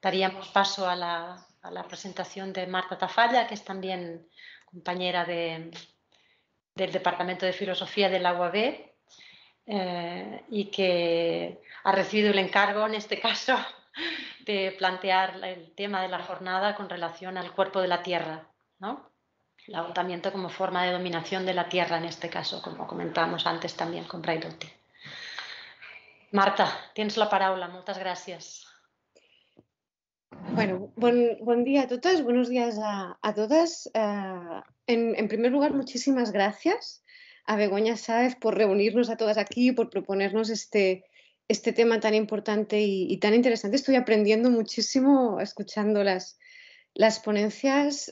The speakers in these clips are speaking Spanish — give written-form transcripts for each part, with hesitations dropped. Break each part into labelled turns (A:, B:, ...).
A: daríamos paso a la presentación de Marta Tafalla, que es también compañera del Departamento de Filosofía de la UAB y que ha recibido el encargo, en este caso, de plantear el tema de la jornada con relación al cuerpo de la tierra, ¿no? El agotamiento como forma de dominación de la tierra, en este caso, como comentábamos antes también con Braidotti. Marta, tienes la paraula. Moltes gràcies.
B: Bueno, buen día a todas, buenos días a todas. En primer lugar, muchísimas gracias a Begoña Sáez por reunirnos a todas aquí, por proponernos este tema tan importante y tan interesante. Estoy aprendiendo muchísimo escuchando las ponencias.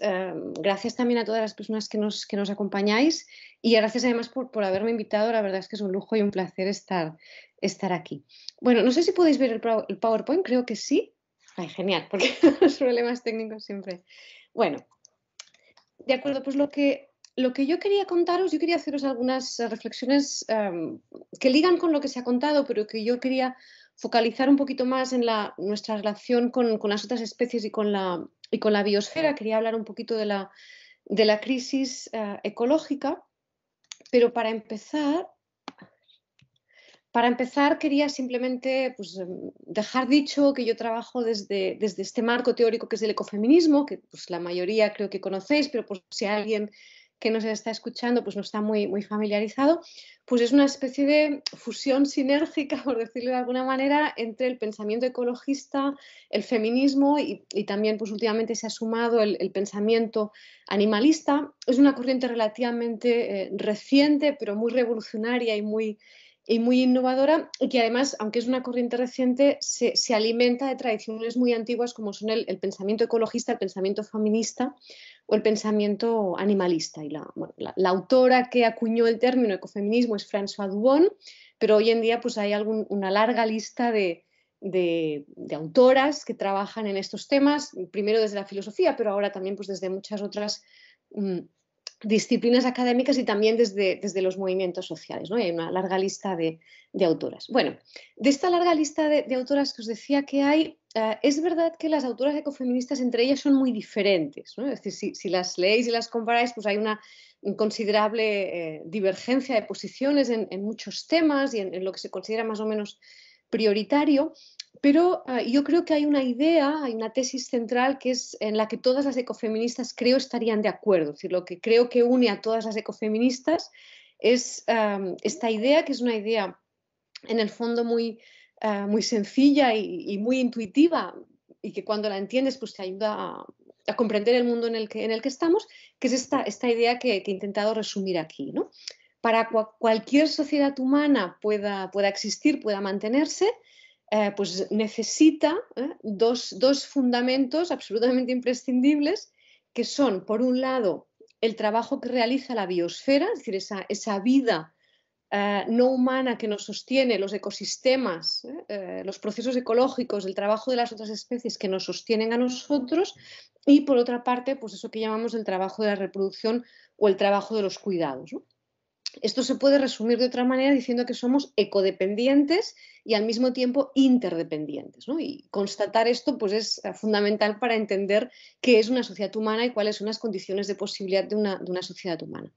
B: Gracias también a todas las personas que nos acompañáis y gracias además por haberme invitado. La verdad es que es un lujo y un placer estar aquí. Bueno, no sé si podéis ver el PowerPoint, creo que sí. Ay, genial, porque los problemas técnicos siempre. Bueno, de acuerdo, pues lo que yo quería contaros, yo quería haceros algunas reflexiones que ligan con lo que se ha contado, pero que yo quería focalizar un poquito más en nuestra relación con las otras especies y con la biosfera. Quería hablar un poquito de la crisis ecológica, pero para empezar, quería simplemente pues, dejar dicho que yo trabajo desde este marco teórico que es el ecofeminismo, que pues, la mayoría creo que conocéis, pero por si alguien que nos está escuchando pues, no está muy familiarizado, pues es una especie de fusión sinérgica, por decirlo de alguna manera, entre el pensamiento ecologista, el feminismo y también pues, últimamente se ha sumado el pensamiento animalista. Es una corriente relativamente reciente, pero muy revolucionaria y muy innovadora, y que además, aunque es una corriente reciente, se alimenta de tradiciones muy antiguas como son el pensamiento ecologista, el pensamiento feminista o el pensamiento animalista. Y la autora que acuñó el término ecofeminismo es Françoise Dubon, pero hoy en día pues, hay una larga lista de autoras que trabajan en estos temas, primero desde la filosofía, pero ahora también pues, desde muchas otras disciplinas académicas y también desde los movimientos sociales, ¿no? Hay una larga lista de autoras. Bueno, de esta larga lista de autoras que os decía que hay, es verdad que las autoras ecofeministas entre ellas son muy diferentes, ¿no? Es decir, si las leéis y las comparáis, pues hay una considerable divergencia de posiciones en muchos temas y en lo que se considera más o menos prioritario. Pero yo creo que hay una idea, hay una tesis central que es en la que todas las ecofeministas creo estarían de acuerdo. Es decir, lo que creo que une a todas las ecofeministas es esta idea, que es una idea en el fondo muy sencilla y muy intuitiva y que cuando la entiendes pues te ayuda a comprender el mundo en el que estamos, que es esta idea que he intentado resumir aquí, ¿no? Para cualquier sociedad humana pueda existir, pueda mantenerse, pues necesita dos fundamentos absolutamente imprescindibles, que son, por un lado, el trabajo que realiza la biosfera, es decir, esa vida no humana que nos sostiene, los ecosistemas, los procesos ecológicos, el trabajo de las otras especies que nos sostienen a nosotros, y por otra parte, pues eso que llamamos el trabajo de la reproducción o el trabajo de los cuidados, ¿no? Esto se puede resumir de otra manera diciendo que somos ecodependientes y al mismo tiempo interdependientes, ¿no? Y constatar esto pues, es fundamental para entender qué es una sociedad humana y cuáles son las condiciones de posibilidad de una sociedad humana.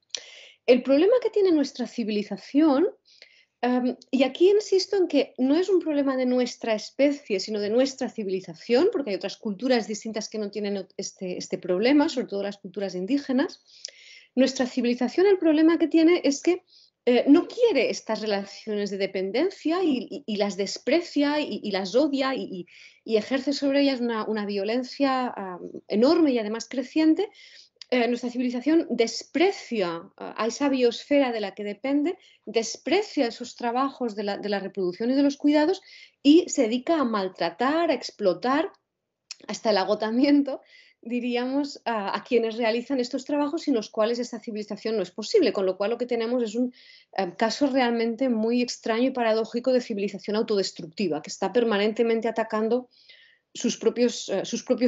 B: El problema que tiene nuestra civilización, y aquí insisto en que no es un problema de nuestra especie, sino de nuestra civilización, porque hay otras culturas distintas que no tienen este problema, sobre todo las culturas indígenas. Nuestra civilización, el problema que tiene es que no quiere estas relaciones de dependencia y las desprecia y las odia y ejerce sobre ellas una violencia enorme y además creciente. Nuestra civilización desprecia a esa biosfera de la que depende, desprecia esos trabajos de la reproducción y de los cuidados y se dedica a maltratar, a explotar hasta el agotamiento, diríamos, a quienes realizan estos trabajos sin los cuales esta civilización no es posible, con lo cual lo que tenemos es un caso realmente muy extraño y paradójico de civilización autodestructiva, que está permanentemente atacando sus propios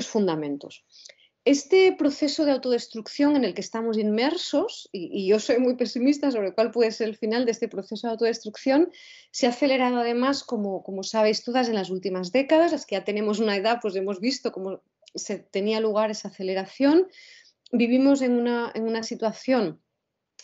B: fundamentos. Este proceso de autodestrucción en el que estamos inmersos, y yo soy muy pesimista sobre cuál puede ser el final de este proceso de autodestrucción, se ha acelerado además, como sabéis todas, en las últimas décadas. Las que ya tenemos una edad, pues hemos visto cómo se tenía lugar esa aceleración. Vivimos en una situación,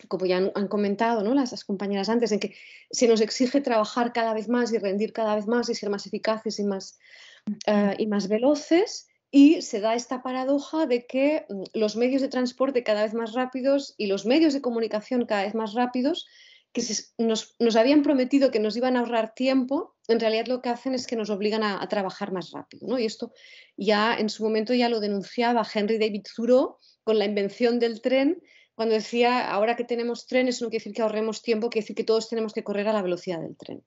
B: como ya han comentado, ¿no?, las compañeras antes, en que se nos exige trabajar cada vez más y rendir cada vez más y ser más eficaces y más veloces, y se da esta paradoja de que los medios de transporte cada vez más rápidos y los medios de comunicación cada vez más rápidos, que nos habían prometido que nos iban a ahorrar tiempo, en realidad lo que hacen es que nos obligan a trabajar más rápido, ¿no? Y esto ya en su momento ya lo denunciaba Henry David Thoreau con la invención del tren, cuando decía, ahora que tenemos trenes no quiere decir que ahorremos tiempo, quiere decir que todos tenemos que correr a la velocidad del tren.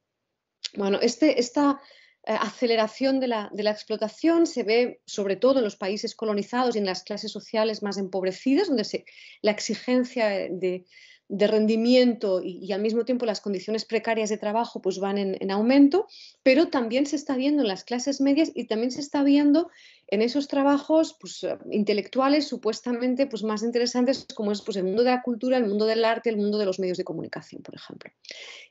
B: Bueno, esta aceleración de la explotación se ve sobre todo en los países colonizados y en las clases sociales más empobrecidas, donde la exigencia de rendimiento y al mismo tiempo las condiciones precarias de trabajo pues van en aumento, pero también se está viendo en las clases medias y también se está viendo en esos trabajos pues, intelectuales supuestamente pues, más interesantes, como es pues, el mundo de la cultura, el mundo del arte, el mundo de los medios de comunicación, por ejemplo.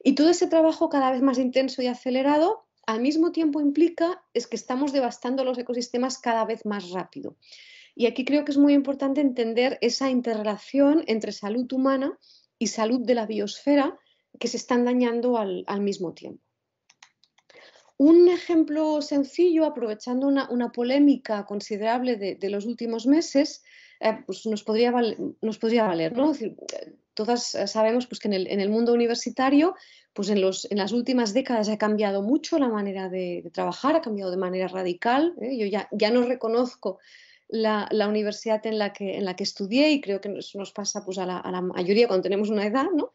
B: Y todo ese trabajo cada vez más intenso y acelerado, al mismo tiempo implica es que estamos devastando los ecosistemas cada vez más rápido. Y aquí creo que es muy importante entender esa interrelación entre salud humana y salud de la biosfera que se están dañando al mismo tiempo. Un ejemplo sencillo, aprovechando una polémica considerable de los últimos meses, pues nos podría valer, ¿no? Es decir, todas sabemos pues, que en el mundo universitario, pues en las últimas décadas ha cambiado mucho la manera de trabajar, ha cambiado de manera radical. Yo ya no reconozco la universidad en la que estudié, y creo que eso nos pasa pues, a la mayoría cuando tenemos una edad, ¿no?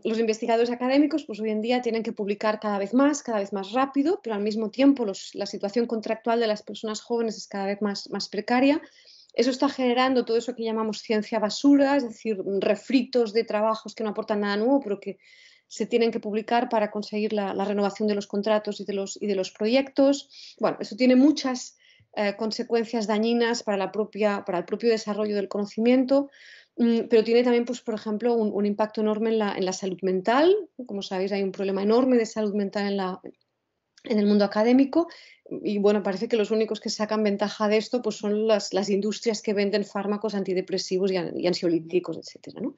B: Los investigadores académicos pues, hoy en día tienen que publicar cada vez más rápido, pero al mismo tiempo la situación contractual de las personas jóvenes es cada vez más precaria. Eso está generando todo eso que llamamos ciencia basura, es decir, refritos de trabajos que no aportan nada nuevo, pero que se tienen que publicar para conseguir la renovación de los contratos y de los proyectos. Bueno, eso tiene muchas consecuencias dañinas para el propio desarrollo del conocimiento, pero tiene también, pues, por ejemplo, un impacto enorme en la salud mental. Como sabéis, hay un problema enorme de salud mental en el mundo académico, y bueno, parece que los únicos que sacan ventaja de esto pues son las industrias que venden fármacos antidepresivos y ansiolíticos, etcétera, ¿no?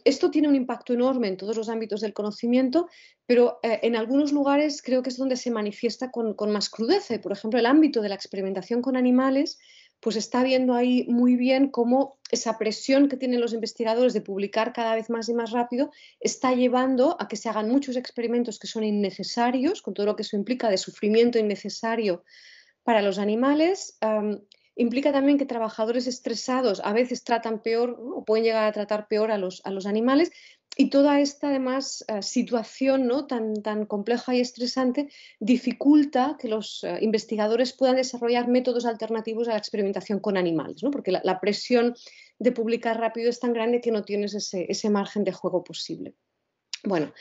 B: Esto tiene un impacto enorme en todos los ámbitos del conocimiento, pero en algunos lugares creo que es donde se manifiesta con más crudeza. Por ejemplo, el ámbito de la experimentación con animales, pues está viendo ahí muy bien cómo esa presión que tienen los investigadores de publicar cada vez más y más rápido está llevando a que se hagan muchos experimentos que son innecesarios, con todo lo que eso implica de sufrimiento innecesario para los animales. Implica también que trabajadores estresados a veces tratan peor, ¿no?, o pueden llegar a tratar peor a los animales, y toda esta además situación, ¿no?, tan compleja y estresante dificulta que los investigadores puedan desarrollar métodos alternativos a la experimentación con animales, ¿no?, porque la presión de publicar rápido es tan grande que no tienes ese margen de juego posible. Bueno,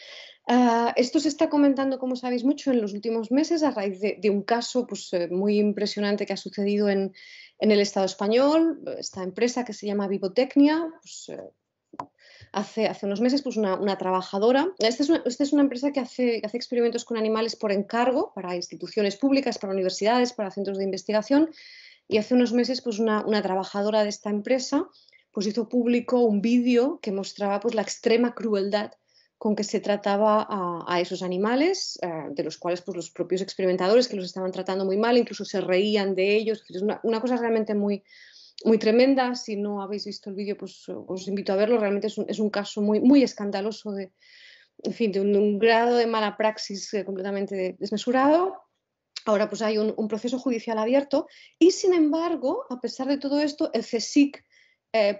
B: esto se está comentando, como sabéis, mucho en los últimos meses a raíz de un caso pues, muy impresionante que ha sucedido en el Estado español. Esta empresa que se llama Vivotecnia, pues, hace unos meses pues una trabajadora. Esta es una empresa que hace experimentos con animales por encargo para instituciones públicas, para universidades, para centros de investigación. Y hace unos meses pues una trabajadora de esta empresa pues hizo público un vídeo que mostraba pues la extrema crueldad con que se trataba a esos animales, de los cuales pues, los propios experimentadores que los estaban tratando muy mal, incluso se reían de ellos. Es una cosa realmente muy, muy tremenda. Si no habéis visto el vídeo, pues os invito a verlo. Realmente es un caso muy, muy escandaloso en fin, de un grado de mala praxis completamente desmesurado. Ahora pues hay un proceso judicial abierto y, sin embargo, a pesar de todo esto, el CSIC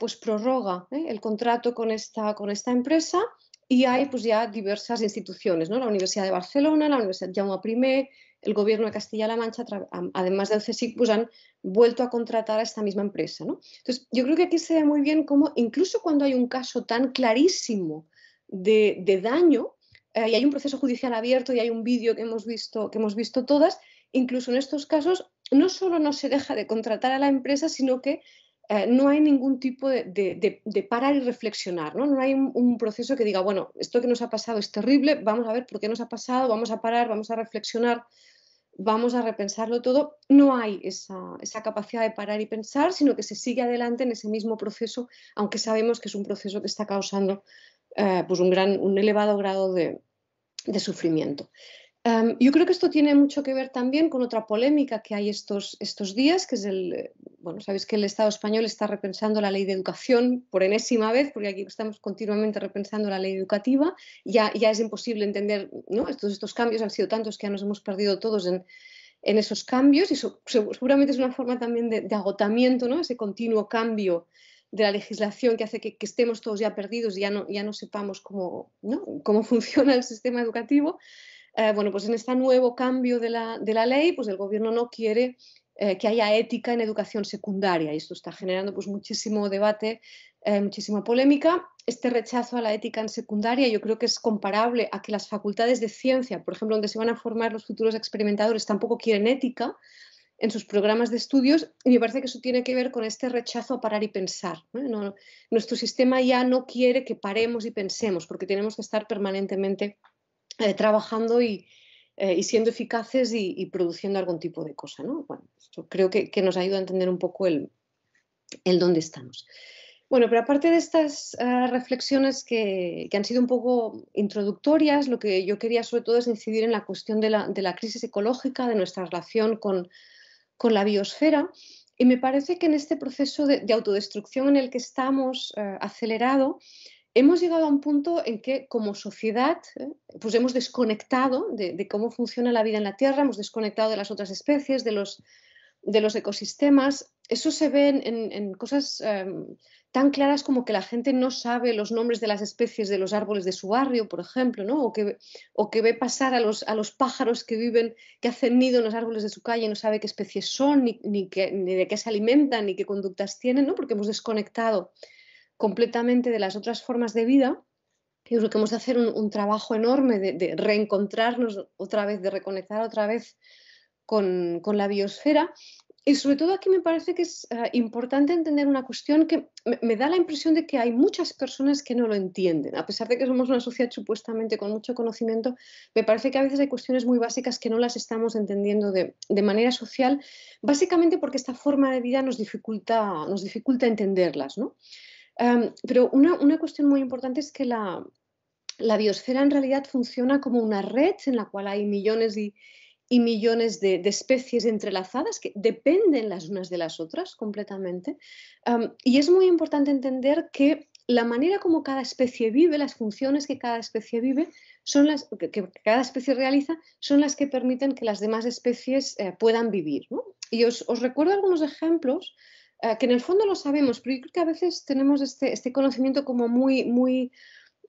B: pues prorroga el contrato con esta empresa, y hay pues ya diversas instituciones, ¿no? La Universidad de Barcelona, la Universidad Jaume I, el Gobierno de Castilla-La Mancha, además del CSIC, pues han vuelto a contratar a esta misma empresa, ¿no? Entonces, yo creo que aquí se ve muy bien cómo, incluso cuando hay un caso tan clarísimo de daño, y hay un proceso judicial abierto y hay un vídeo que hemos visto todas, incluso en estos casos no solo no se deja de contratar a la empresa, sino que no hay ningún tipo de parar y reflexionar, ¿no? No hay un proceso que diga, bueno, esto que nos ha pasado es terrible, vamos a ver por qué nos ha pasado, vamos a parar, vamos a reflexionar, vamos a repensarlo todo. No hay esa capacidad de parar y pensar, sino que se sigue adelante en ese mismo proceso, aunque sabemos que es un proceso que está causando pues un elevado grado de sufrimiento. Yo creo que esto tiene mucho que ver también con otra polémica que hay estos días, que es bueno, sabéis que el Estado español está repensando la ley de educación por enésima vez, porque aquí estamos continuamente repensando la ley educativa. Ya es imposible entender, ¿no? Estos cambios han sido tantos que ya nos hemos perdido todos en esos cambios y seguramente es una forma también de agotamiento, ¿no? Ese continuo cambio de la legislación que hace que estemos todos ya perdidos y ya no sepamos cómo, ¿no? Cómo funciona el sistema educativo. Bueno, pues en este nuevo cambio de la ley, pues el gobierno no quiere que haya ética en educación secundaria y esto está generando pues muchísimo debate, muchísima polémica. Este rechazo a la ética en secundaria yo creo que es comparable a que las facultades de ciencia, por ejemplo, donde se van a formar los futuros experimentadores, tampoco quieren ética en sus programas de estudios y me parece que eso tiene que ver con este rechazo a parar y pensar, ¿no? Nuestro sistema ya no quiere que paremos y pensemos porque tenemos que estar permanentemente trabajando y siendo eficaces y produciendo algún tipo de cosa, ¿no? Bueno, esto creo que nos ayuda a entender un poco el dónde estamos. Bueno, pero aparte de estas reflexiones que han sido un poco introductorias, lo que yo quería sobre todo es incidir en la cuestión de la crisis ecológica, de nuestra relación con la biosfera. Y me parece que en este proceso de autodestrucción en el que estamos acelerado, hemos llegado a un punto en que como sociedad pues hemos desconectado de cómo funciona la vida en la Tierra, hemos desconectado de las otras especies, de los ecosistemas. Eso se ve en cosas tan claras como que la gente no sabe los nombres de las especies de los árboles de su barrio, por ejemplo, ¿no? O que ve pasar a los pájaros que viven, que hacen nido en los árboles de su calle y no sabe qué especies son, ni de qué se alimentan, ni qué conductas tienen, ¿no? Porque hemos desconectado completamente de las otras formas de vida. Yo creo que hemos de hacer un trabajo enorme de reencontrarnos otra vez, de reconectar otra vez con la biosfera. Y sobre todo aquí me parece que es importante entender una cuestión que me da la impresión de que hay muchas personas que no lo entienden. A pesar de que somos una sociedad supuestamente con mucho conocimiento, me parece que a veces hay cuestiones muy básicas que no las estamos entendiendo de manera social, básicamente porque esta forma de vida nos dificulta entenderlas, ¿no? Pero una cuestión muy importante es que la biosfera en realidad funciona como una red en la cual hay millones y millones de especies entrelazadas que dependen las unas de las otras completamente. Y es muy importante entender que la manera como cada especie vive, las funciones que cada especie vive, que cada especie realiza, son las que permiten que las demás especies puedan vivir, ¿no? Y os recuerdo algunos ejemplos que en el fondo lo sabemos, pero yo creo que a veces tenemos este conocimiento como muy,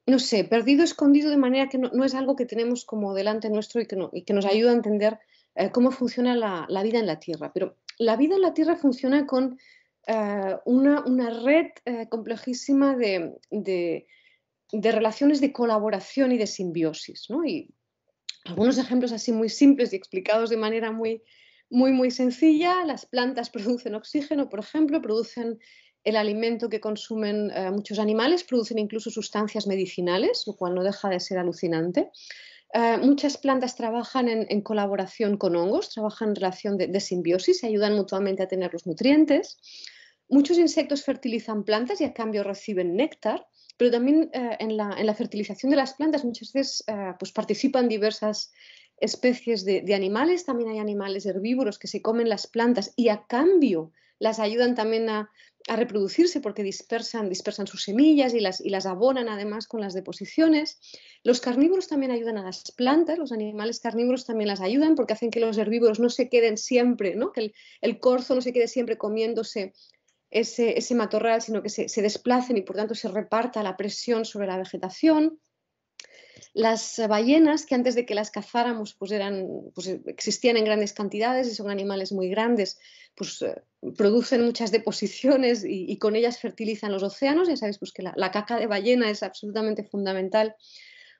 B: no sé, perdido, escondido, de manera que no es algo que tenemos como delante nuestro y que nos ayuda a entender cómo funciona la vida en la Tierra. Pero la vida en la Tierra funciona con una red complejísima de relaciones de colaboración y de simbiosis, ¿no? Y algunos ejemplos así muy simples y explicados de manera muy sencilla. Las plantas producen oxígeno, por ejemplo, producen el alimento que consumen muchos animales, producen incluso sustancias medicinales, lo cual no deja de ser alucinante. Muchas plantas trabajan en colaboración con hongos, trabajan en relación de simbiosis, se ayudan mutuamente a tener los nutrientes. Muchos insectos fertilizan plantas y a cambio reciben néctar, pero también en la fertilización de las plantas muchas veces pues participan diversas especies de animales. También hay animales herbívoros que se comen las plantas y a cambio las ayudan también a reproducirse porque dispersan sus semillas y las abonan además con las deposiciones. Los carnívoros también ayudan a las plantas, los animales carnívoros también las ayudan porque hacen que los herbívoros no se queden siempre, ¿no? Que el corzo no se quede siempre comiéndose ese matorral, sino que se desplacen y por tanto se reparta la presión sobre la vegetación. Las ballenas, que antes de que las cazáramos pues existían en grandes cantidades y son animales muy grandes, pues producen muchas deposiciones y con ellas fertilizan los océanos. Ya sabéis pues, que la caca de ballena es absolutamente fundamental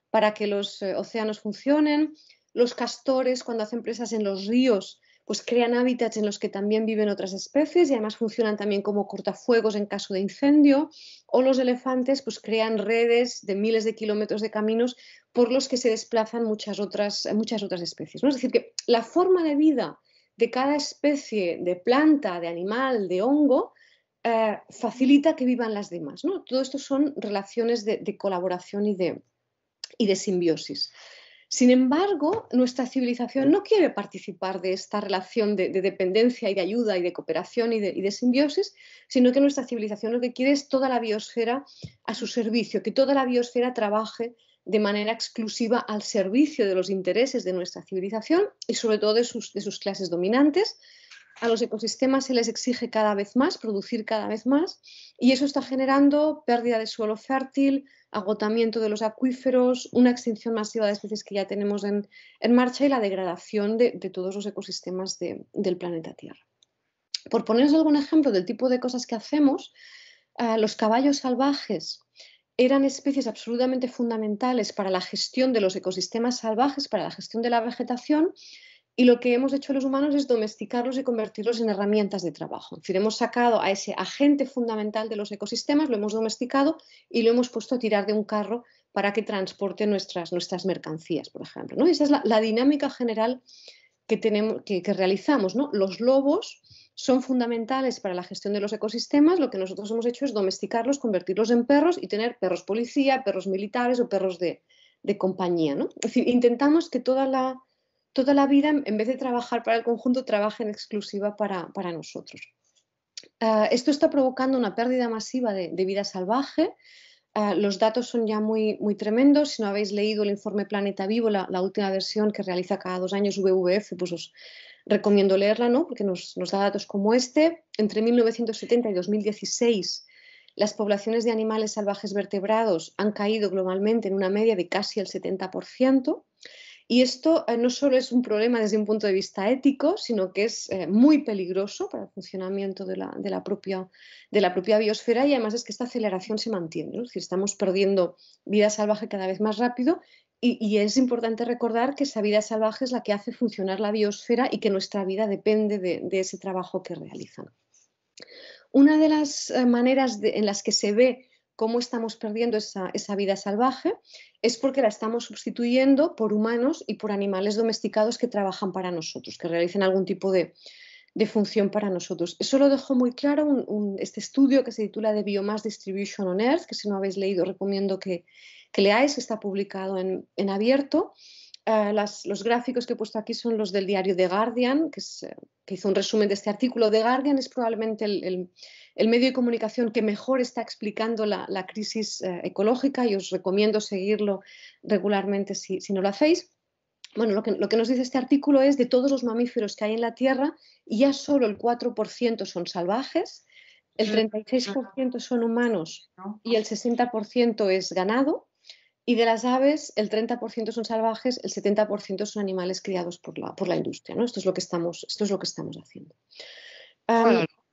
B: para que los océanos funcionen. Los castores, cuando hacen presas en los ríos, pues crean hábitats en los que también viven otras especies y además funcionan también como cortafuegos en caso de incendio, o los elefantes pues crean redes de miles de kilómetros de caminos por los que se desplazan muchas otras especies, ¿no? Es decir, que la forma de vida de cada especie de planta, de animal, de hongo, facilita que vivan las demás, ¿no? Todo esto son relaciones de colaboración y de simbiosis. Sin embargo, nuestra civilización no quiere participar de esta relación de dependencia y de ayuda y de cooperación y de simbiosis, sino que nuestra civilización lo que quiere es toda la biosfera a su servicio, que toda la biosfera trabaje de manera exclusiva al servicio de los intereses de nuestra civilización y sobre todo de sus clases dominantes. A los ecosistemas se les exige cada vez más, producir cada vez más, y eso está generando pérdida de suelo fértil, agotamiento de los acuíferos, una extinción masiva de especies que ya tenemos en marcha y la degradación de todos los ecosistemas del planeta Tierra. Por poneros algún ejemplo del tipo de cosas que hacemos, los caballos salvajes eran especies absolutamente fundamentales para la gestión de los ecosistemas salvajes, para la gestión de la vegetación, y lo que hemos hecho los humanos es domesticarlos y convertirlos en herramientas de trabajo. Es decir, hemos sacado a ese agente fundamental de los ecosistemas, lo hemos domesticado y lo hemos puesto a tirar de un carro para que transporte nuestras mercancías, por ejemplo, ¿no? Esa es la dinámica general que realizamos, ¿no? Los lobos son fundamentales para la gestión de los ecosistemas. Lo que nosotros hemos hecho es domesticarlos, convertirlos en perros y tener perros policía, perros militares o perros de compañía, ¿no? Es decir, intentamos que toda la vida, en vez de trabajar para el conjunto, trabaje en exclusiva para nosotros. Esto está provocando una pérdida masiva de vida salvaje. Los datos son ya muy, muy tremendos. Si no habéis leído el informe Planeta Vivo, la última versión que realiza cada 2 años WWF, pues os recomiendo leerla, ¿no? Porque nos da datos como este. Entre 1970 y 2016, las poblaciones de animales salvajes vertebrados han caído globalmente en una media de casi el 70%. Y esto no solo es un problema desde un punto de vista ético, sino que es muy peligroso para el funcionamiento de la propia biosfera, y además es que esta aceleración se mantiene, ¿no? Es decir, estamos perdiendo vida salvaje cada vez más rápido y es importante recordar que esa vida salvaje es la que hace funcionar la biosfera y que nuestra vida depende de ese trabajo que realizan. Una de las maneras en las que se ve cómo estamos perdiendo esa vida salvaje es porque la estamos sustituyendo por humanos y por animales domesticados que trabajan para nosotros, que realizan algún tipo de función para nosotros. Eso lo dejó muy claro este estudio que se titula The Biomass Distribution on Earth, que si no habéis leído recomiendo que leáis, que está publicado en abierto. Los gráficos que he puesto aquí son los del diario The Guardian, que hizo un resumen de este artículo. The Guardian es probablemente el medio de comunicación que mejor está explicando la crisis ecológica, y os recomiendo seguirlo regularmente si no lo hacéis. Bueno, lo que nos dice este artículo es de todos los mamíferos que hay en la Tierra, ya solo el 4% son salvajes, el 36% son humanos y el 60% es ganado. Y de las aves, el 30% son salvajes, el 70% son animales criados por la industria, ¿no? Esto es lo que estamos haciendo.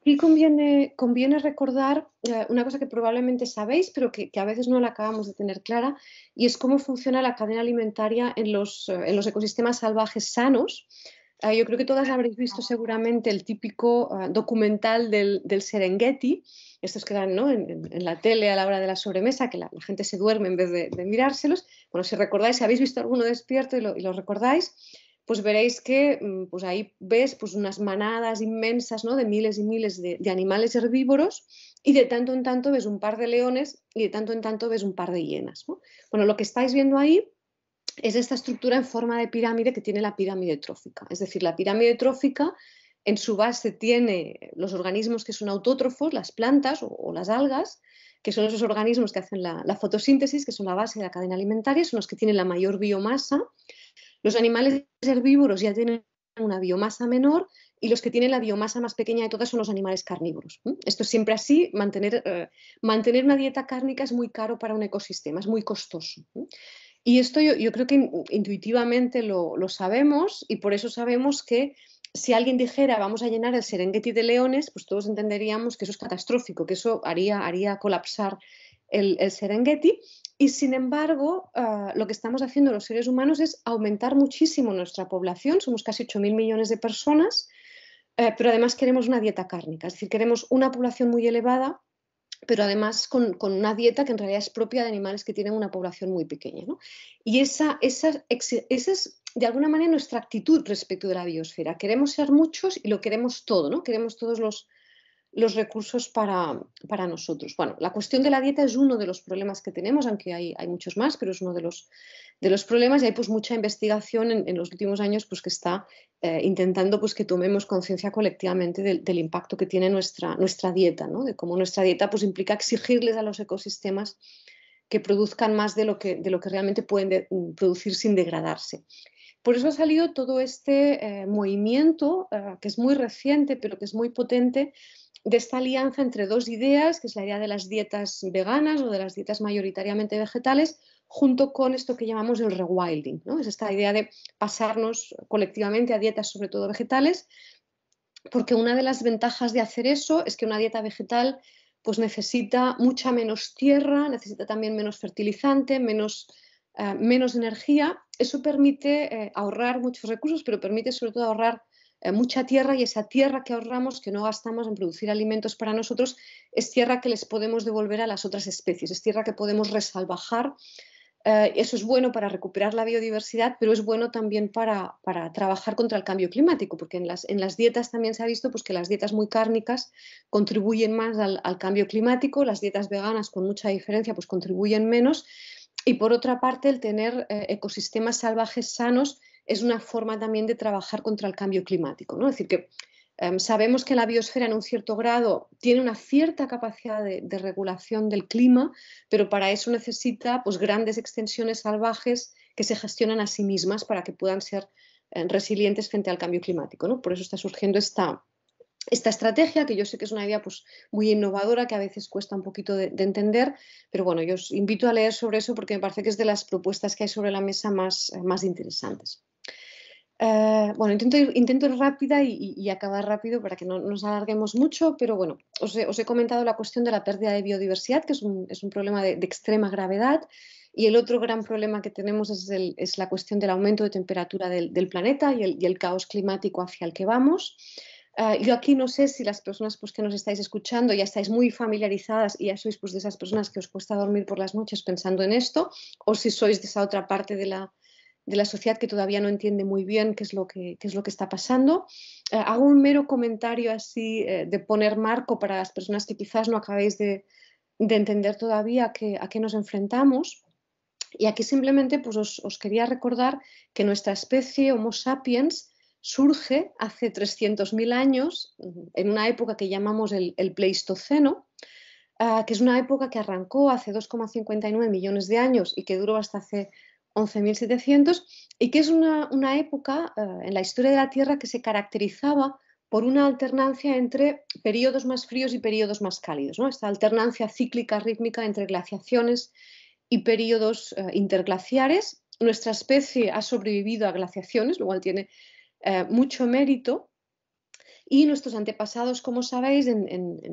B: Y conviene recordar una cosa que probablemente sabéis, pero que a veces no la acabamos de tener clara, y es cómo funciona la cadena alimentaria en los ecosistemas salvajes sanos. Yo creo que todas habréis visto seguramente el típico documental del Serengeti, estos que dan, ¿no?, en la tele a la hora de la sobremesa, que la gente se duerme en vez de mirárselos. Bueno, si recordáis, si habéis visto alguno despierto y lo recordáis, pues veréis que pues ahí ves pues unas manadas inmensas, ¿no?, de miles y miles de animales herbívoros, y de tanto en tanto ves un par de leones y de tanto en tanto ves un par de hienas, ¿no? Bueno, lo que estáis viendo ahí es esta estructura en forma de pirámide que tiene la pirámide trófica. Es decir, la pirámide trófica en su base tiene los organismos que son autótrofos, las plantas o las algas, que son esos organismos que hacen la fotosíntesis, que son la base de la cadena alimentaria, son los que tienen la mayor biomasa. Los animales herbívoros ya tienen una biomasa menor, y los que tienen la biomasa más pequeña de todas son los animales carnívoros. Esto es siempre así. Mantener una dieta cárnica es muy caro para un ecosistema, es muy costoso. Y esto yo creo que intuitivamente lo sabemos, y por eso sabemos que si alguien dijera vamos a llenar el Serengeti de leones, pues todos entenderíamos que eso es catastrófico, que eso haría colapsar el Serengeti. Y sin embargo, lo que estamos haciendo los seres humanos es aumentar muchísimo nuestra población. Somos casi 8.000 millones de personas, pero además queremos una dieta cárnica, es decir, queremos una población muy elevada, pero además con una dieta que en realidad es propia de animales que tienen una población muy pequeña, ¿no? Y esa es, de alguna manera, nuestra actitud respecto de la biosfera. Queremos ser muchos y lo queremos todo, ¿no? Queremos todos los recursos para nosotros. Bueno, la cuestión de la dieta es uno de los problemas que tenemos, aunque hay muchos más, pero es uno de los problemas y hay pues mucha investigación en los últimos años pues, que está intentando pues, que tomemos conciencia colectivamente del impacto que tiene nuestra dieta, ¿no? De cómo nuestra dieta pues, implica exigirles a los ecosistemas que produzcan más de lo que realmente pueden producir sin degradarse. Por eso ha salido todo este movimiento, que es muy reciente, pero que es muy potente, de esta alianza entre dos ideas, que es la idea de las dietas veganas o de las dietas mayoritariamente vegetales, junto con esto que llamamos el rewilding, ¿no? Es esta idea de pasarnos colectivamente a dietas sobre todo vegetales, porque una de las ventajas de hacer eso es que una dieta vegetal pues necesita mucha menos tierra, necesita también menos fertilizante, menos energía. Eso permite ahorrar muchos recursos, pero permite sobre todo ahorrar mucha tierra, y esa tierra que ahorramos, que no gastamos en producir alimentos para nosotros, es tierra que les podemos devolver a las otras especies, es tierra que podemos resalvajar. Eso es bueno para recuperar la biodiversidad, pero es bueno también para trabajar contra el cambio climático, porque en las dietas también se ha visto pues, que las dietas muy cárnicas contribuyen más al cambio climático, las dietas veganas con mucha diferencia pues, contribuyen menos, y por otra parte el tener ecosistemas salvajes sanos es una forma también de trabajar contra el cambio climático, ¿no? Es decir, que sabemos que la biosfera en un cierto grado tiene una cierta capacidad de regulación del clima, pero para eso necesita pues, grandes extensiones salvajes que se gestionan a sí mismas para que puedan ser resilientes frente al cambio climático, ¿no? Por eso está surgiendo esta estrategia, que yo sé que es una idea pues, muy innovadora, que a veces cuesta un poquito de entender, pero bueno, yo os invito a leer sobre eso porque me parece que es de las propuestas que hay sobre la mesa más interesantes. Bueno, intento ir rápida y acabar rápido para que no nos alarguemos mucho, pero bueno, os he comentado la cuestión de la pérdida de biodiversidad, que es un problema de extrema gravedad, y el otro gran problema que tenemos es la cuestión del aumento de temperatura del planeta y el caos climático hacia el que vamos. Yo aquí no sé si las personas pues, que nos estáis escuchando ya estáis muy familiarizadas y ya sois pues, de esas personas que os cuesta dormir por las noches pensando en esto, o si sois de esa otra parte de la sociedad que todavía no entiende muy bien qué es lo que está pasando. Hago un mero comentario así de poner marco para las personas que quizás no acabéis de entender todavía a qué nos enfrentamos. Y aquí simplemente pues, os quería recordar que nuestra especie Homo sapiens surge hace 300.000 años, en una época que llamamos el Pleistoceno, que es una época que arrancó hace 2,59 millones de años y que duró hasta hace 11.700, y que es una época en la historia de la Tierra que se caracterizaba por una alternancia entre periodos más fríos y periodos más cálidos, ¿no? Esta alternancia cíclica rítmica entre glaciaciones y periodos interglaciares. Nuestra especie ha sobrevivido a glaciaciones, lo cual tiene mucho mérito. Y nuestros antepasados, como sabéis,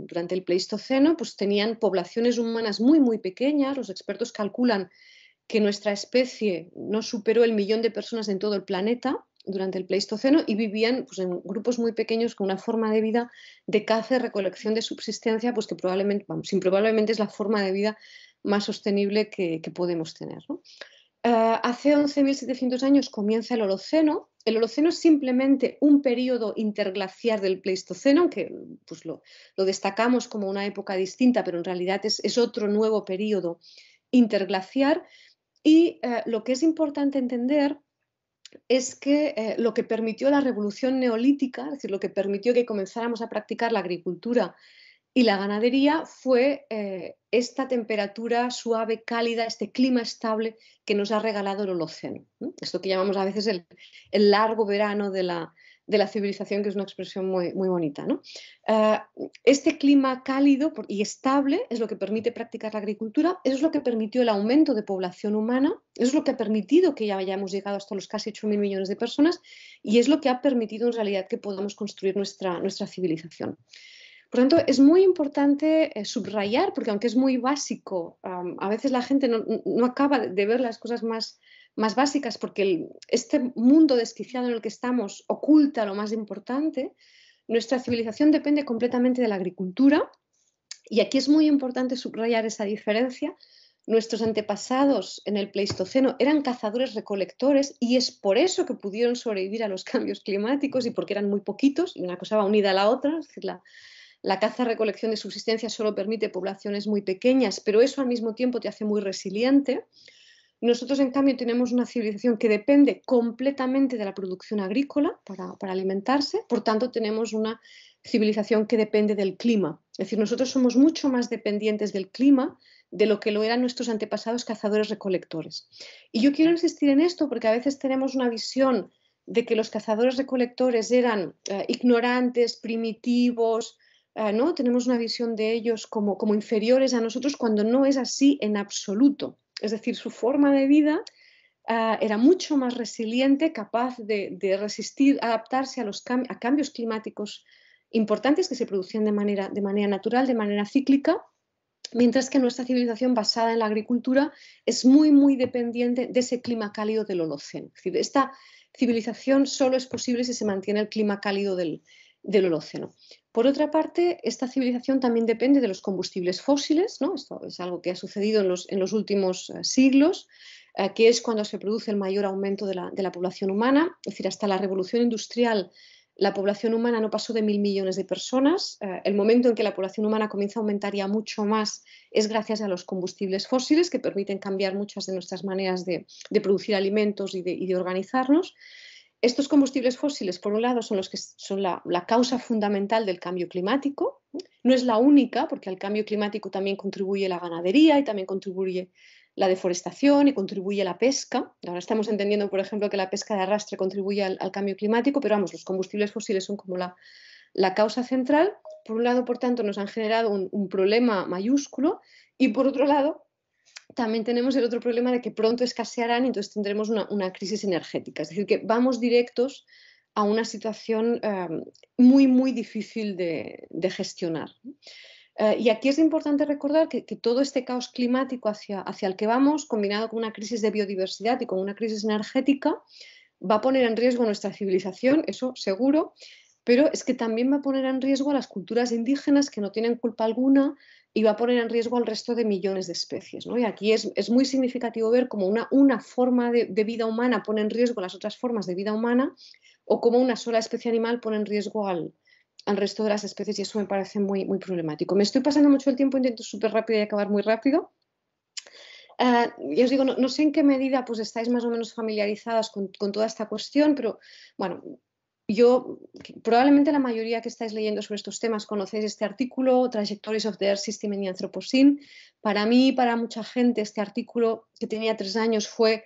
B: durante el Pleistoceno, pues tenían poblaciones humanas muy pequeñas. Los expertos calculan que nuestra especie no superó el 1.000.000 de personas en todo el planeta durante el Pleistoceno y vivían pues, en grupos muy pequeños con una forma de vida de caza y recolección de subsistencia, pues que probablemente es la forma de vida más sostenible que podemos tener, ¿no? Hace 11.700 años comienza el Holoceno. El Holoceno es simplemente un periodo interglaciar del Pleistoceno, aunque pues, lo destacamos como una época distinta, pero en realidad es otro nuevo periodo interglaciar. Y lo que es importante entender es que lo que permitió la revolución neolítica, es decir, lo que permitió que comenzáramos a practicar la agricultura y la ganadería, fue esta temperatura suave, cálida, este clima estable que nos ha regalado el Holoceno, ¿no? Esto que llamamos a veces el largo verano de la civilización, que es una expresión muy bonita, ¿no? Este clima cálido y estable es lo que permite practicar la agricultura, eso es lo que permitió el aumento de población humana, eso es lo que ha permitido que ya hayamos llegado hasta los casi 8.000 millones de personas, y es lo que ha permitido en realidad que podamos construir nuestra civilización. Por lo tanto, es muy importante subrayar, porque aunque es muy básico, a veces la gente no acaba de ver las cosas más básicas, porque este mundo desquiciado en el que estamos oculta lo más importante. Nuestra civilización depende completamente de la agricultura y aquí es muy importante subrayar esa diferencia. Nuestros antepasados en el Pleistoceno eran cazadores-recolectores y es por eso que pudieron sobrevivir a los cambios climáticos y porque eran muy poquitos y una cosa va unida a la otra. Es decir, la caza-recolección de subsistencia solo permite poblaciones muy pequeñas, pero eso al mismo tiempo te hace muy resiliente. Nosotros, en cambio, tenemos una civilización que depende completamente de la producción agrícola para alimentarse, por tanto, tenemos una civilización que depende del clima. Es decir, nosotros somos mucho más dependientes del clima de lo que lo eran nuestros antepasados cazadores-recolectores. Y yo quiero insistir en esto porque a veces tenemos una visión de que los cazadores-recolectores eran ignorantes, primitivos, ¿no? Tenemos una visión de ellos como inferiores a nosotros cuando no es así en absoluto. Es decir, su forma de vida era mucho más resiliente, capaz de resistir, adaptarse a cambios climáticos importantes que se producían de manera natural, de manera cíclica, mientras que nuestra civilización basada en la agricultura es muy, muy dependiente de ese clima cálido del Holoceno. Es decir, esta civilización solo es posible si se mantiene el clima cálido del Holoceno. Por otra parte, esta civilización también depende de los combustibles fósiles, ¿no? Esto es algo que ha sucedido en los últimos siglos, que es cuando se produce el mayor aumento de la población humana. Es decir, hasta la revolución industrial la población humana no pasó de 1.000 millones de personas. El momento en que la población humana comienza a aumentar ya mucho más es gracias a los combustibles fósiles que permiten cambiar muchas de nuestras maneras de producir alimentos y de organizarnos. Estos combustibles fósiles, por un lado, son los que son la causa fundamental del cambio climático. No es la única, porque al cambio climático también contribuye la ganadería y también contribuye la deforestación y contribuye la pesca. Ahora estamos entendiendo, por ejemplo, que la pesca de arrastre contribuye al cambio climático, pero vamos, los combustibles fósiles son como la causa central. Por un lado, por tanto, nos han generado un problema mayúsculo y por otro lado, también tenemos el otro problema de que pronto escasearán y entonces tendremos una crisis energética. Es decir, que vamos directos a una situación muy, muy difícil de gestionar. Y aquí es importante recordar que todo este caos climático hacia el que vamos, combinado con una crisis de biodiversidad y con una crisis energética, va a poner en riesgo nuestra civilización, eso seguro, pero es que también va a poner en riesgo a las culturas indígenas que no tienen culpa alguna y va a poner en riesgo al resto de millones de especies, ¿no? Y aquí es muy significativo ver cómo una forma de vida humana pone en riesgo las otras formas de vida humana o cómo una sola especie animal pone en riesgo al resto de las especies y eso me parece muy, muy problemático. Me estoy pasando mucho el tiempo, intento súper rápido y acabar muy rápido. Ya os digo, no sé en qué medida pues, estáis más o menos familiarizadas con toda esta cuestión, pero bueno, probablemente la mayoría que estáis leyendo sobre estos temas conocéis este artículo, Trajectories of the Earth System in the Anthropocene. Para mí y para mucha gente este artículo, que tenía 3 años, fue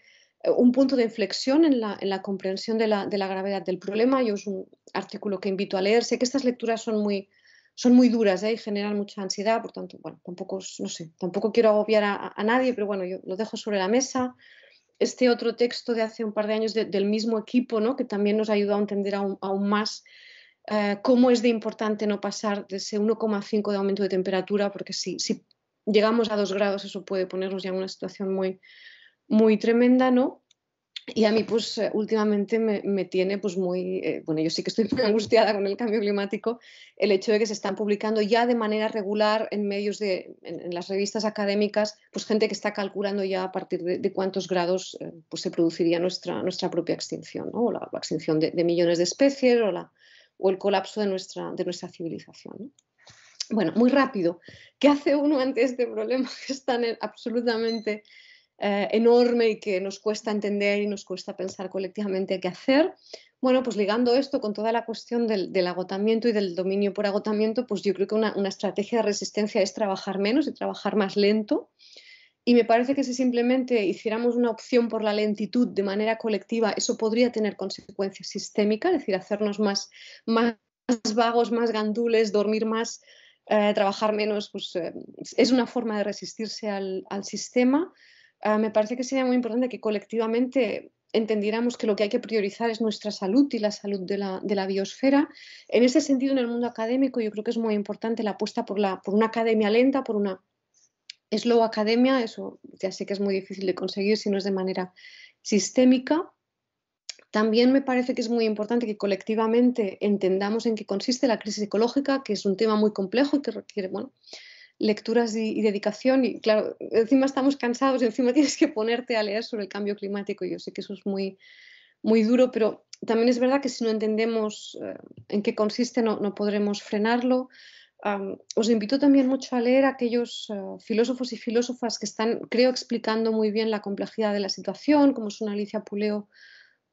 B: un punto de inflexión en la comprensión de la gravedad del problema. Yo es un artículo que invito a leer. Sé que estas lecturas son muy duras y generan mucha ansiedad, por tanto, bueno, tampoco, no sé, tampoco quiero agobiar a nadie, pero bueno, yo lo dejo sobre la mesa. Este otro texto de hace un par de años del mismo equipo, ¿no? Que también nos ayudó a entender aún más cómo es de importante no pasar de ese 1,5 de aumento de temperatura, porque si llegamos a 2 grados eso puede ponernos ya en una situación muy, muy tremenda, ¿no? Y a mí, pues, últimamente me tiene, pues, muy... bueno, yo sí que estoy muy angustiada con el cambio climático, el hecho de que se están publicando ya de manera regular en medios en las revistas académicas, pues, gente que está calculando ya a partir de cuántos grados pues, se produciría nuestra propia extinción, ¿no? O la extinción de millones de especies o el colapso de nuestra civilización, ¿no? Bueno, muy rápido. ¿Qué hace uno ante este problema que es tan absolutamente... enorme y que nos cuesta entender y nos cuesta pensar colectivamente qué hacer? Bueno, pues ligando esto con toda la cuestión del agotamiento y del dominio por agotamiento, pues yo creo que una estrategia de resistencia es trabajar menos y trabajar más lento. Y me parece que si simplemente hiciéramos una opción por la lentitud de manera colectiva, eso podría tener consecuencias sistémicas, es decir, hacernos más vagos, más gandules, dormir más, trabajar menos, pues es una forma de resistirse al sistema. Me parece que sería muy importante que colectivamente entendiéramos que lo que hay que priorizar es nuestra salud y la salud de la biosfera. En ese sentido, en el mundo académico, yo creo que es muy importante la apuesta por una academia lenta, por una slow academia. Eso ya sé que es muy difícil de conseguir si no es de manera sistémica. También me parece que es muy importante que colectivamente entendamos en qué consiste la crisis ecológica, que es un tema muy complejo y que requiere, bueno, lecturas y dedicación. Y claro, encima estamos cansados y encima tienes que ponerte a leer sobre el cambio climático. Yo sé que eso es muy, muy duro, pero también es verdad que si no entendemos en qué consiste no podremos frenarlo. Os invito también mucho a leer a aquellos filósofos y filósofas que están, creo, explicando muy bien la complejidad de la situación, como son Alicia Puleo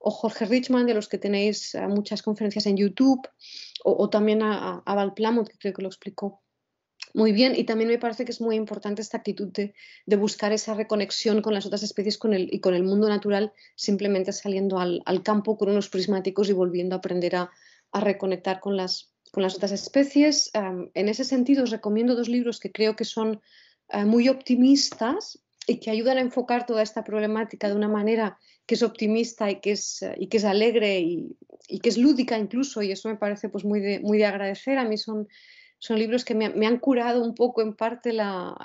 B: o Jorge Richman, de los que tenéis muchas conferencias en YouTube, o también a Val Plumwood, que creo que lo explicó muy bien. Y también me parece que es muy importante esta actitud de buscar esa reconexión con las otras especies y con el mundo natural, simplemente saliendo al campo con unos prismáticos y volviendo a aprender a reconectar con las otras especies. En ese sentido, os recomiendo dos libros que creo que son muy optimistas y que ayudan a enfocar toda esta problemática de una manera que es optimista y que es alegre y que es lúdica incluso, y eso me parece pues muy de agradecer. A mí son libros que me han curado un poco en parte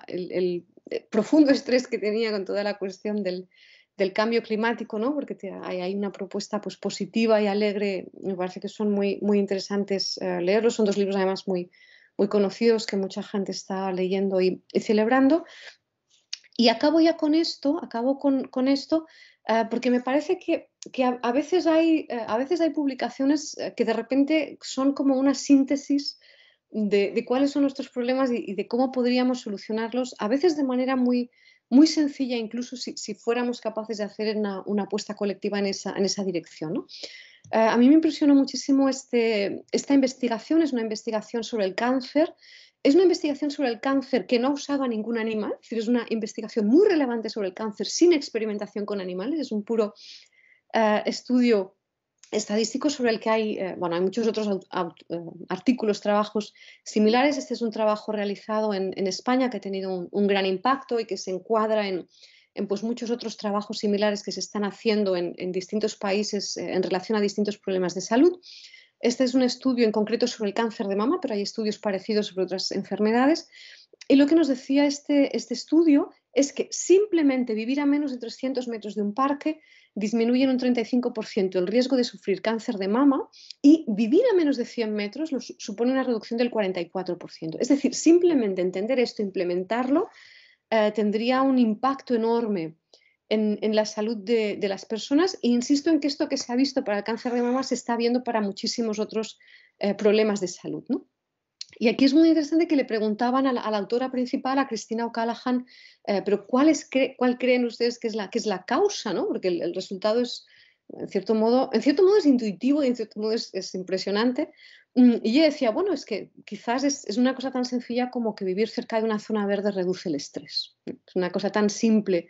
B: el profundo estrés que tenía con toda la cuestión del cambio climático, ¿no? Porque hay una propuesta pues, positiva y alegre. Me parece que son muy interesantes leerlos. Son dos libros además muy conocidos que mucha gente está leyendo y celebrando. Y acabo ya con esto, porque me parece que a veces hay publicaciones que de repente son como una síntesis de cuáles son nuestros problemas y de cómo podríamos solucionarlos, a veces de manera muy sencilla, incluso si fuéramos capaces de hacer una apuesta colectiva en esa dirección, ¿no? A mí me impresionó muchísimo esta investigación. Es una investigación sobre el cáncer. Es una investigación sobre el cáncer que no ha usado a ningún animal, es decir, es una investigación muy relevante sobre el cáncer sin experimentación con animales. Es un puro estudio estadístico sobre el que hay muchos otros artículos, trabajos similares. Este es un trabajo realizado en España que ha tenido un gran impacto y que se encuadra en pues, muchos otros trabajos similares que se están haciendo en distintos países en relación a distintos problemas de salud. Este es un estudio en concreto sobre el cáncer de mama, pero hay estudios parecidos sobre otras enfermedades. Y lo que nos decía este estudio es que simplemente vivir a menos de 300 metros de un parque disminuye en un 35% el riesgo de sufrir cáncer de mama, y vivir a menos de 100 metros supone una reducción del 44%. Es decir, simplemente entender esto, implementarlo, tendría un impacto enorme en la salud de las personas. E insisto en que esto que se ha visto para el cáncer de mama se está viendo para muchísimos otros problemas de salud, ¿no? Y aquí es muy interesante que le preguntaban a la autora principal, a Christina O'Callaghan, pero ¿cuál creen ustedes que es la causa, ¿no? Porque el resultado es, en cierto modo es intuitivo y en cierto modo es impresionante. Y ella decía, bueno, es que quizás es una cosa tan sencilla como que vivir cerca de una zona verde reduce el estrés. Es una cosa tan simple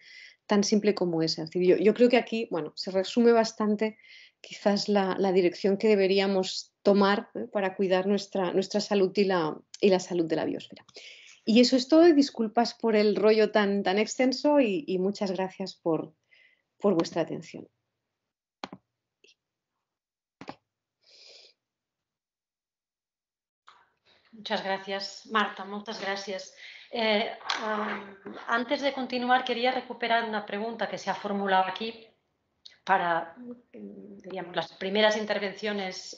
B: como esa. Es decir, yo creo que aquí, bueno, se resume bastante quizás la dirección que deberíamos tomar para cuidar nuestra salud y la salud de la biosfera. Y eso es todo, y disculpas por el rollo tan extenso y muchas gracias por vuestra atención.
A: Muchas gracias, Marta, muchas gracias. Antes de continuar, quería recuperar una pregunta que se ha formulado aquí para, digamos, las primeras intervenciones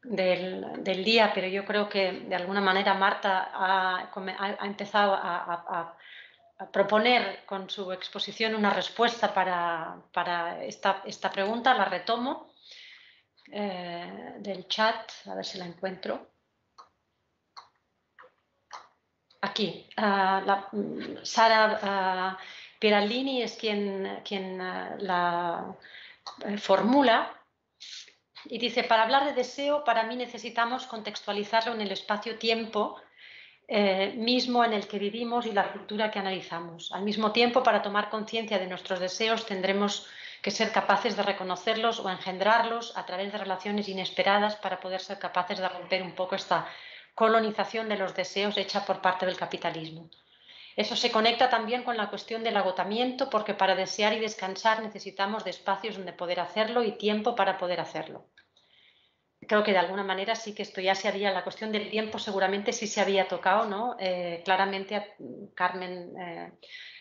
A: del día, pero yo creo que de alguna manera Marta ha empezado a proponer con su exposición una respuesta para esta pregunta. La retomo del chat, a ver si la encuentro. Aquí, Sara Pierallini es quien la formula y dice: para hablar de deseo, para mí necesitamos contextualizarlo en el espacio-tiempo mismo en el que vivimos y la cultura que analizamos. Al mismo tiempo, para tomar conciencia de nuestros deseos, tendremos que ser capaces de reconocerlos o engendrarlos a través de relaciones inesperadas para poder ser capaces de romper un poco esta colonización de los deseos hecha por parte del capitalismo. Eso se conecta también con la cuestión del agotamiento, porque para desear y descansar necesitamos de espacios donde poder hacerlo y tiempo para poder hacerlo. Creo que de alguna manera sí que esto ya se había, la cuestión del tiempo seguramente sí se había tocado, ¿no? Claramente Carmen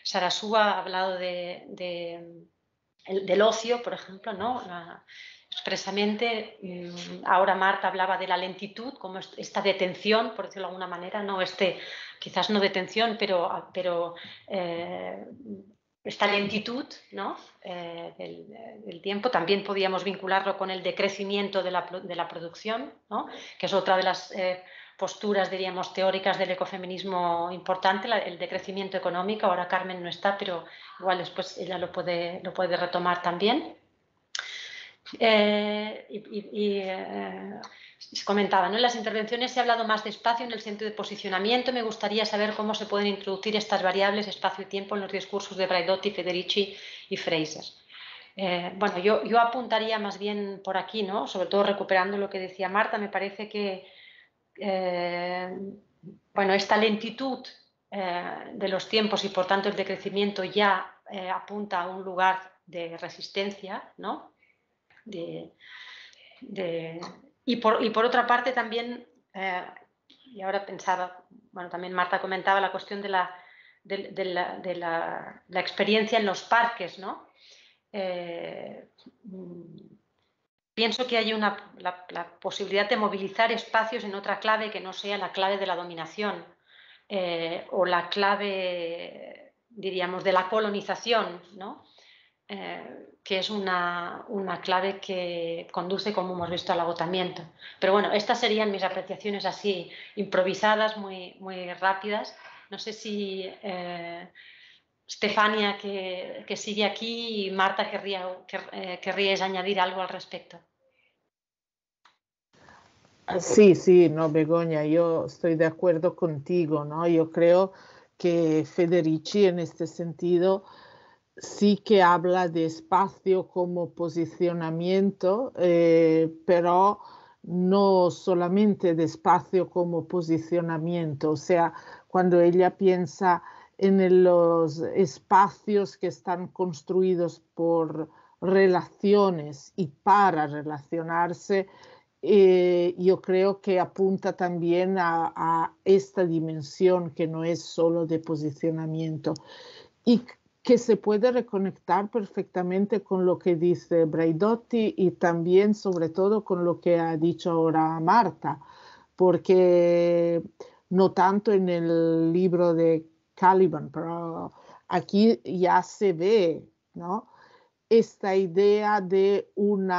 A: Sarasúa ha hablado de del ocio, por ejemplo, ¿no? Expresamente, ahora Marta hablaba de la lentitud, como esta detención, por decirlo de alguna manera, ¿no? Quizás no detención, pero esta lentitud, ¿no? Del tiempo. También podíamos vincularlo con el decrecimiento de la producción, ¿no? Que es otra de las posturas, diríamos, teóricas del ecofeminismo importante, el decrecimiento económico. Ahora Carmen no está, pero igual después ella lo puede retomar también. Se comentaba, ¿no? En las intervenciones se ha hablado más de espacio en el sentido de posicionamiento. Me gustaría saber cómo se pueden introducir estas variables, espacio y tiempo, en los discursos de Braidotti, Federici y Fraser. Bueno, yo apuntaría más bien por aquí, ¿no? Sobre todo recuperando lo que decía Marta. Me parece que bueno, esta lentitud de los tiempos y por tanto el decrecimiento ya apunta a un lugar de resistencia, ¿no? Y por otra parte también, y ahora pensaba, bueno, también Marta comentaba la cuestión de la experiencia en los parques, ¿no? Pienso que hay la posibilidad de movilizar espacios en otra clave que no sea la clave de la dominación o la clave, diríamos, de la colonización, ¿no? Que es una clave que conduce, como hemos visto, al agotamiento. Pero bueno, estas serían mis apreciaciones así improvisadas, muy, muy rápidas. No sé si Stefania, que sigue aquí, y Marta querríais añadir algo al respecto.
C: Sí, no, Begoña, yo estoy de acuerdo contigo, ¿no? Yo creo que Federici en este sentido sí que habla de espacio como posicionamiento, pero no solamente de espacio como posicionamiento. O sea, cuando ella piensa en los espacios que están construidos por relaciones y para relacionarse, yo creo que apunta también a esta dimensión que no es solo de posicionamiento y que se puede reconectar perfectamente con lo que dice Braidotti y también sobre todo con lo que ha dicho ahora Marta, porque no tanto en el libro de Caliban, pero aquí ya se ve, ¿no? Esta idea de un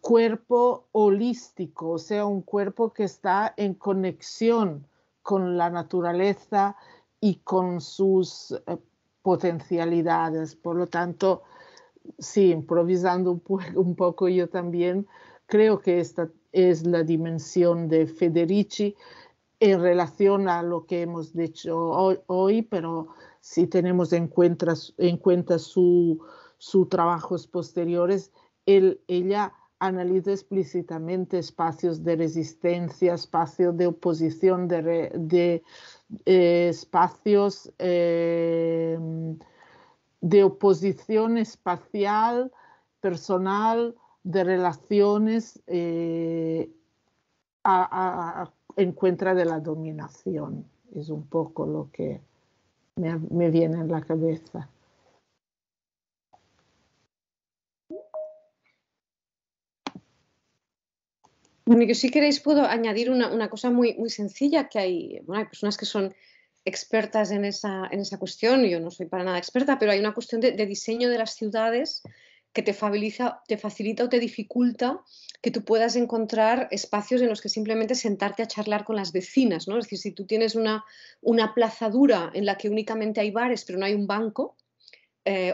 C: cuerpo holístico, o sea, un cuerpo que está en conexión con la naturaleza y con sus potencialidades. Por lo tanto, sí, improvisando un poco yo también, creo que esta es la dimensión de Federici en relación a lo que hemos dicho hoy, pero si tenemos en cuenta sus trabajos posteriores, ella analiza explícitamente espacios de resistencia, espacios de oposición, espacios de oposición espacial, personal, de relaciones en contra de la dominación. Es un poco lo que me viene en la cabeza.
B: Bueno, yo si queréis puedo añadir una cosa muy, muy sencilla, que hay personas que son expertas en esa cuestión, yo no soy para nada experta, pero hay una cuestión de diseño de las ciudades que te facilita o te dificulta que tú puedas encontrar espacios en los que simplemente sentarte a charlar con las vecinas, ¿no? Es decir, si tú tienes una plaza dura en la que únicamente hay bares pero no hay un banco,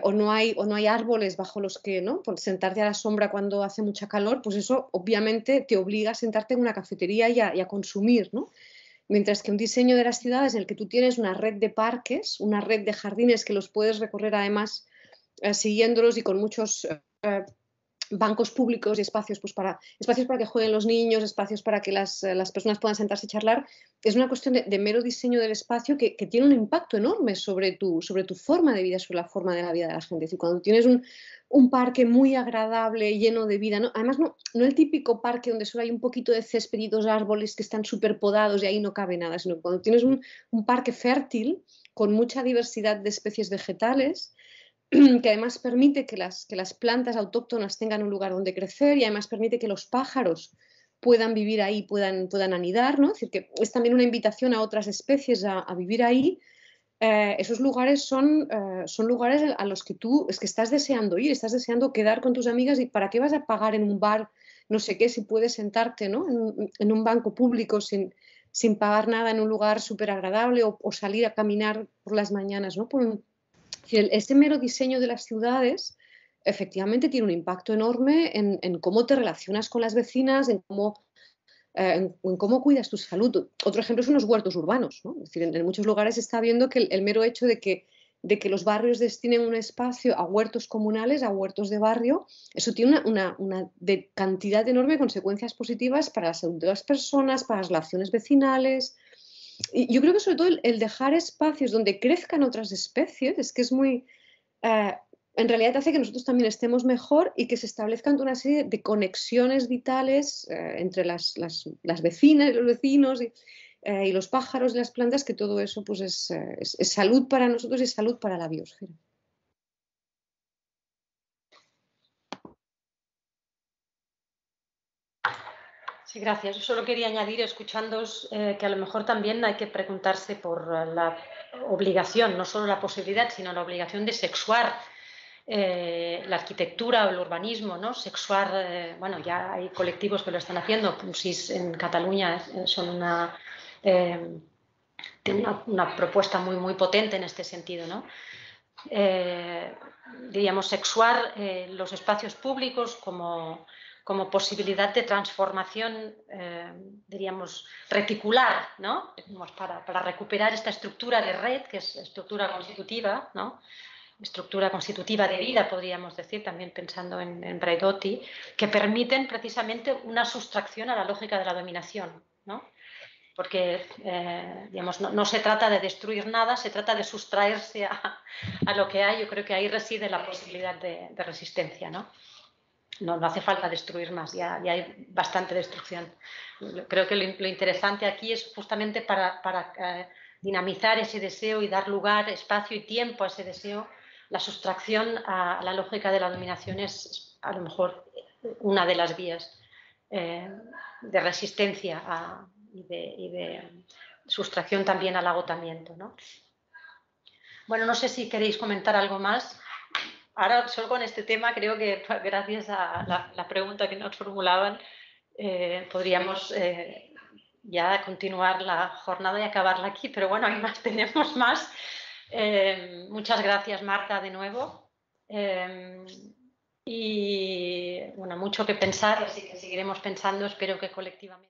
B: o no hay árboles bajo los que, ¿no?, por sentarte a la sombra cuando hace mucha calor, pues eso obviamente te obliga a sentarte en una cafetería y a consumir, ¿no? Mientras que un diseño de las ciudades en el que tú tienes una red de parques, una red de jardines que los puedes recorrer además siguiéndolos y con muchos bancos públicos y espacios para que jueguen los niños, espacios para que las personas puedan sentarse y charlar, es una cuestión de mero diseño del espacio que tiene un impacto enorme sobre tu forma de vida, sobre la forma de la vida de la gente. Es decir, cuando tienes un parque muy agradable, lleno de vida, ¿no? Además, no el típico parque donde solo hay un poquito de césped y 2 árboles que están súper podados y ahí no cabe nada, sino cuando tienes un parque fértil con mucha diversidad de especies vegetales, que además permite que las plantas autóctonas tengan un lugar donde crecer y además permite que los pájaros puedan vivir ahí, puedan anidar, ¿no? Es decir, que es también una invitación a otras especies a vivir ahí. Esos lugares son lugares a los que tú es que estás deseando ir, estás deseando quedar con tus amigas y ¿para qué vas a pagar en un bar no sé qué si puedes sentarte, ¿no? en un banco público sin pagar nada en un lugar súper agradable o salir a caminar por las mañanas, ¿no? Ese mero diseño de las ciudades efectivamente tiene un impacto enorme en cómo te relacionas con las vecinas, en cómo cuidas tu salud. Otro ejemplo son los huertos urbanos, ¿no? Es decir, en muchos lugares se está viendo que el mero hecho de que los barrios destinen un espacio a huertos comunales, a huertos de barrio, eso tiene una cantidad enorme de consecuencias positivas para la salud de las personas, para las relaciones vecinales. Y yo creo que sobre todo el dejar espacios donde crezcan otras especies, es que es muy... eh, en realidad hace que nosotros también estemos mejor y que se establezcan una serie de conexiones vitales entre las vecinas y los vecinos y los pájaros y las plantas, que todo eso pues es salud para nosotros y es salud para la biosfera.
A: Sí, gracias. Yo solo quería añadir, escuchándoos, que a lo mejor también hay que preguntarse por la obligación, no solo la posibilidad, sino la obligación de sexuar la arquitectura o el urbanismo, ¿no? Sexuar, bueno, ya hay colectivos que lo están haciendo, PUSIS en Cataluña son tienen una propuesta muy, muy potente en este sentido, ¿no? Diríamos, sexuar los espacios públicos como posibilidad de transformación, diríamos, reticular, ¿no? Para recuperar esta estructura de red, que es estructura constitutiva, ¿no? Estructura constitutiva de vida, podríamos decir, también pensando en Braidotti, que permiten precisamente una sustracción a la lógica de la dominación, ¿no? Porque digamos, no se trata de destruir nada, se trata de sustraerse a lo que hay. Yo creo que ahí reside la posibilidad de resistencia, ¿no? No hace falta destruir más, ya hay bastante destrucción. Creo que lo interesante aquí es justamente para dinamizar ese deseo y dar lugar, espacio y tiempo a ese deseo. La sustracción a la lógica de la dominación es a lo mejor una de las vías de resistencia y de sustracción también al agotamiento, ¿no? Bueno, no sé si queréis comentar algo más. Ahora, solo con este tema, creo que gracias a la pregunta que nos formulaban, podríamos ya continuar la jornada y acabarla aquí, pero bueno, hay más, tenemos más. Muchas gracias, Marta, de nuevo. Y bueno, mucho que pensar, así que seguiremos pensando, espero que colectivamente.